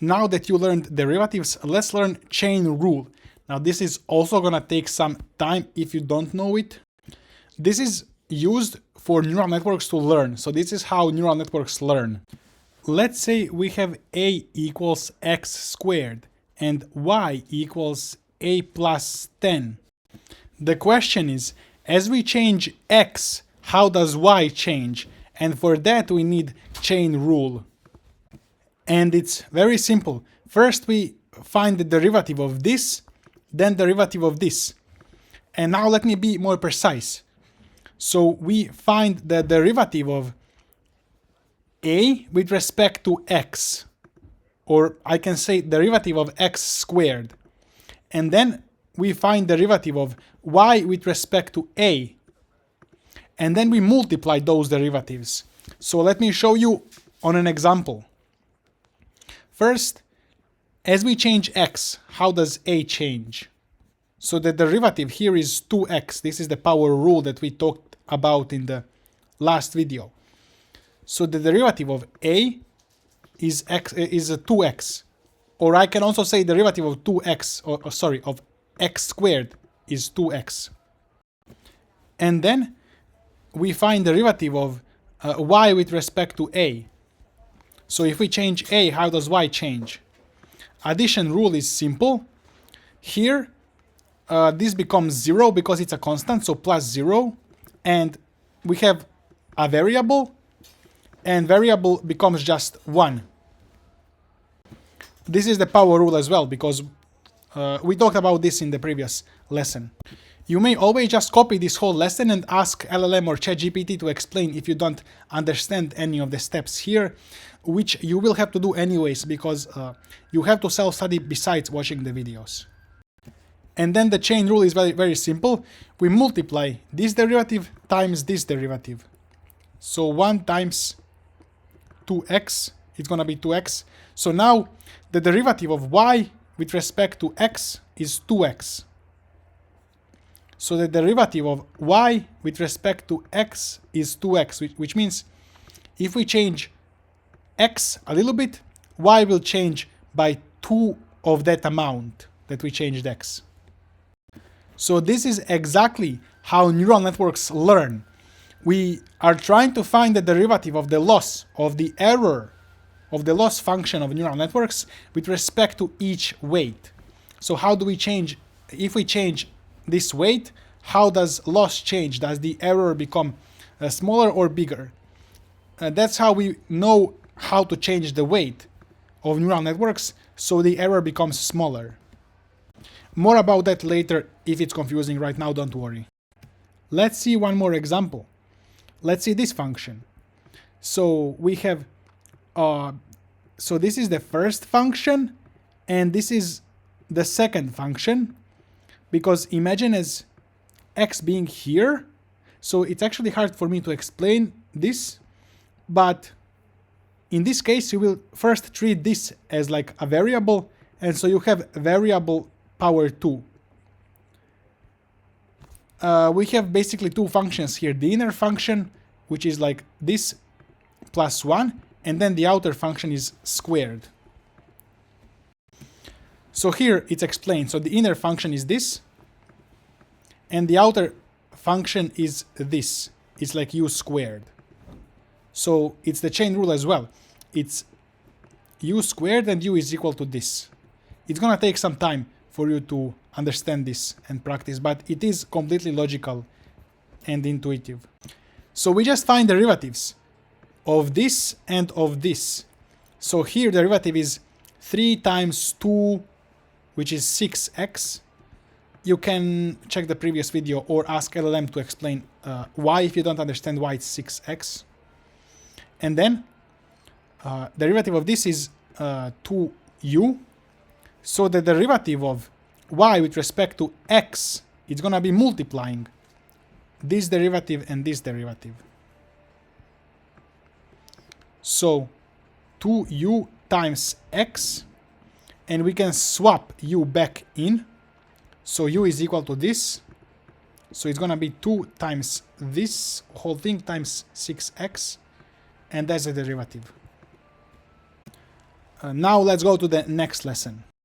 now that you learned derivatives, let's learn chain rule. Now this is also gonna take some time if you don't know it. This is used for neural networks to learn. So this is how neural networks learn. Let's say we have a equals x squared and y equals a plus 10. The question is, as we change x, how does y change? And for that we need chain rule. And it's very simple. First we find the derivative of this, then derivative of this. And now let me be more precise. So we find the derivative of a with respect to x, or I can say derivative of x squared. And then we find derivative of y with respect to a. And then we multiply those derivatives. So let me show you on an example. First, as we change x, how does a change? So the derivative here is 2x. This is the power rule that we talked about in the last video. So the derivative of a is x is a 2x. Or I can also say derivative of 2x, or sorry, of x squared is 2x. And then we find derivative of y with respect to a. So if we change a, how does y change? Addition rule is simple. Here, this becomes 0 because it's a constant, so plus 0. And we have a variable, and variable becomes just 1. This is the power rule as well, because we talked about this in the previous lesson. You may always just copy this whole lesson and ask LLM or ChatGPT to explain if you don't understand any of the steps here, which you will have to do anyways, because you have to self-study besides watching the videos. And then the chain rule is very, very simple. We multiply this derivative times this derivative. So 1 times 2x, it's gonna be 2x. So now the derivative of y with respect to x is 2x. So the derivative of y with respect to x is 2x, which means if we change x a little bit, y will change by 2 of that amount that we changed x. So this is exactly how neural networks learn. We are trying to find the derivative of the loss, of the error, of the loss function of neural networks with respect to each weight. So how do we change, if we change this weight, how does loss change? Does the error become smaller or bigger? That's how we know how to change the weight of neural networks so the error becomes smaller. More about that later. If it's confusing right now, don't worry. Let's see one more example. Let's see this function. So we have, so this is the first function, and this is the second function, because imagine as x being here, so it's actually hard for me to explain this, but in this case you will first treat this as like a variable, and so you have variable power 2. We have basically two functions here, the inner function, which is like this plus 1, and then the outer function is squared. So here it's explained. So the inner function is this, and the outer function is this. It's like u squared. So it's the chain rule as well. It's u squared and u is equal to this. It's gonna take some time for you to understand this and practice, but it is completely logical and intuitive. So we just find derivatives of this and of this. So here the derivative is 3 times 2, which is 6x. You can check the previous video or ask LLM to explain why, if you don't understand why it's 6x. And then derivative of this is 2u. So the derivative of y with respect to x, it's gonna be multiplying this derivative and this derivative. So 2u times x, and we can swap u back in. So u is equal to this. So it's gonna be 2 times this whole thing times 6x, and that's the derivative. Now let's go to the next lesson.